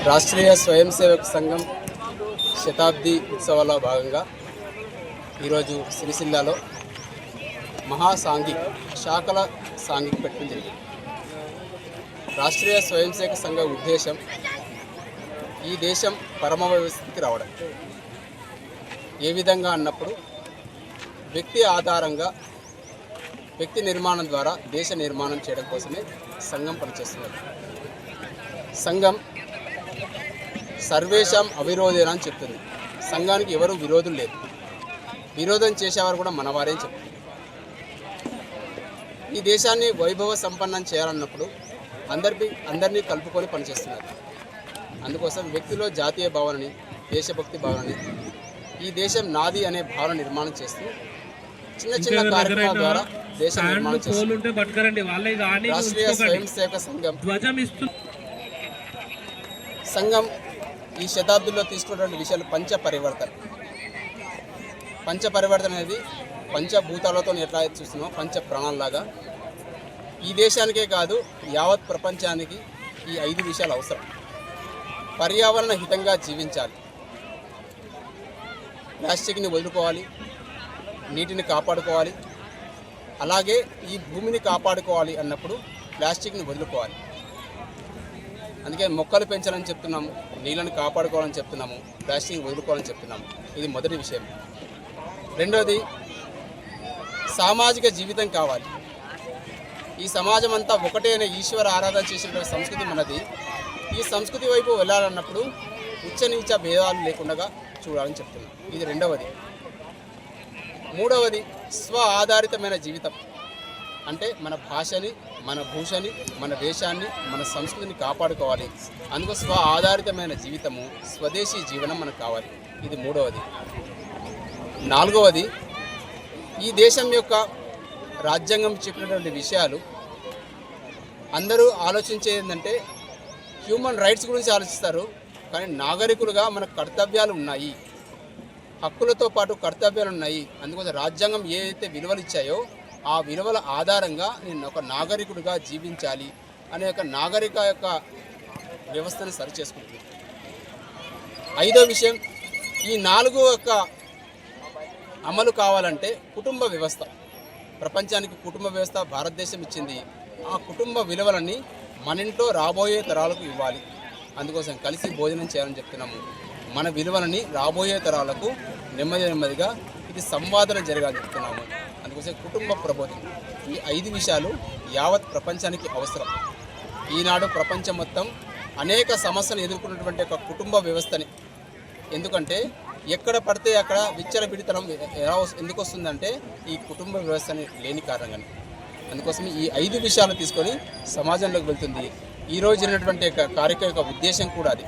రాష్ట్రీయ స్వయం సేవక సంఘం శతాబ్ది ఉత్సవాల భాగంగా ఈరోజు సిరిసిల్లాలో మహాసాంఘిక్ శాఖల సాంఘిక పెట్టడం జరిగింది. రాష్ట్రీయ స్వయం సేవక సంఘ ఉద్దేశం ఈ దేశం పరమ వ్యవస్థకి రావడం. ఏ విధంగా అన్నప్పుడు వ్యక్తి ఆధారంగా వ్యక్తి నిర్మాణం ద్వారా దేశ నిర్మాణం చేయడం కోసమే సంఘం పనిచేస్తున్నది. సంఘం సర్వేషాం అవిరోధేన అని చెప్తుంది. సంఘానికి ఎవరు విరోధులు లేదు. విరోధం చేసేవారు కూడా మనవారే చెప్తుంది. ఈ దేశాన్ని వైభవ సంపన్నం చేయాలన్నప్పుడు అందరినీ కలుపుకొని పనిచేస్తున్నారు. అందుకోసం వ్యక్తిలో జాతీయ భావనని, దేశభక్తి భావనని, ఈ దేశం నాది అనే భావన నిర్మాణం చేస్తూ చిన్న చిన్న కార్యక్రమాల ద్వారా దేశ నిర్మాణం చేస్తుంది. రాష్ట్రీయ స్వయం సేవక సంఘం ఈ శతాబ్దిలో తీసుకున్నటువంటి విషయాలు పంచపరివర్తన అనేది పంచభూతాలతో ఎట్లా చూస్తున్నామో పంచ ప్రాణాలలాగా ఈ దేశానికే కాదు యావత్ ప్రపంచానికి ఈ 5 విషయాలు అవసరం. పర్యావరణ హితంగా జీవించాలి, ప్లాస్టిక్ని వదులుకోవాలి, నీటిని కాపాడుకోవాలి, అలాగే ఈ భూమిని కాపాడుకోవాలి అన్నప్పుడు ప్లాస్టిక్ని వదులుకోవాలి. అందుకే మొక్కలు పెంచాలని చెప్తున్నాము, నీళ్ళని కాపాడుకోవాలని చెప్తున్నాము, ప్లాస్టిక్ వదులుకోవాలని చెప్తున్నాము. ఇది మొదటి విషయం. రెండోది సామాజిక జీవితం కావాలి. ఈ సమాజం అంతా ఒకటే అనే ఈశ్వర ఆరాధన చేసినటువంటి సంస్కృతి మనది. ఈ సంస్కృతి వైపు వెళ్ళాలన్నప్పుడు ఉచ్చనీచ భేదాలు లేకుండా చూడాలని చెప్తున్నాం. ఇది రెండవది. మూడవది స్వ ఆధారితమైన జీవితం. అంటే మన భాషని, మన భూషని, మన దేశాన్ని, మన సంస్కృతిని కాపాడుకోవాలి. అందుకు స్వ ఆధారితమైన జీవితము, స్వదేశీ జీవనం మనకు కావాలి. ఇది మూడవది. నాలుగవది ఈ దేశం యొక్క రాజ్యాంగం చెప్పినటువంటి విషయాలు అందరూ ఆలోచించేది ఏంటంటే హ్యూమన్ రైట్స్ గురించి ఆలోచిస్తారు, కానీ నాగరికులుగా మన కర్తవ్యాలు ఉన్నాయి, హక్కులతో పాటు కర్తవ్యాలు ఉన్నాయి. అందుకోసం రాజ్యాంగం ఏదైతే విలువలు ఇచ్చాయో ఆ విలువల ఆధారంగా నేను ఒక నాగరికుడిగా జీవించాలి అనే ఒక నాగరిక యొక్క వ్యవస్థను సరి చేసుకుంటుంది. 5వ విషయం, ఈ 4 యొక్క అమలు కావాలంటే కుటుంబ వ్యవస్థ. ప్రపంచానికి కుటుంబ వ్యవస్థ భారతదేశం ఇచ్చింది. ఆ కుటుంబ విలువలని మన ఇంట్లో రాబోయే తరాలకు ఇవ్వాలి. అందుకోసం కలిసి భోజనం చేయాలని చెప్తున్నాము. మన విలువలని రాబోయే తరాలకు నెమ్మదిగా ఇది సంవాదన జరగాలని చెప్తున్నాము. అందుకోసం కుటుంబ ప్రబోధం. ఈ 5 విషయాలు యావత్ ప్రపంచానికి అవసరం. ఈనాడు ప్రపంచం మొత్తం అనేక సమస్యలు ఎదుర్కొన్నటువంటి ఒక కుటుంబ వ్యవస్థని, ఎందుకంటే ఎక్కడ పడితే అక్కడ విచ్చలవిడితనం ఎందుకు వస్తుందంటే ఈ కుటుంబ వ్యవస్థని లేని కారణంగానే. అందుకోసం ఈ 5 విషయాలు తీసుకొని సమాజంలోకి వెళ్తుంది. ఈరోజు జరిగినటువంటి కార్యక్రమం యొక్క ఉద్దేశం కూడా అది.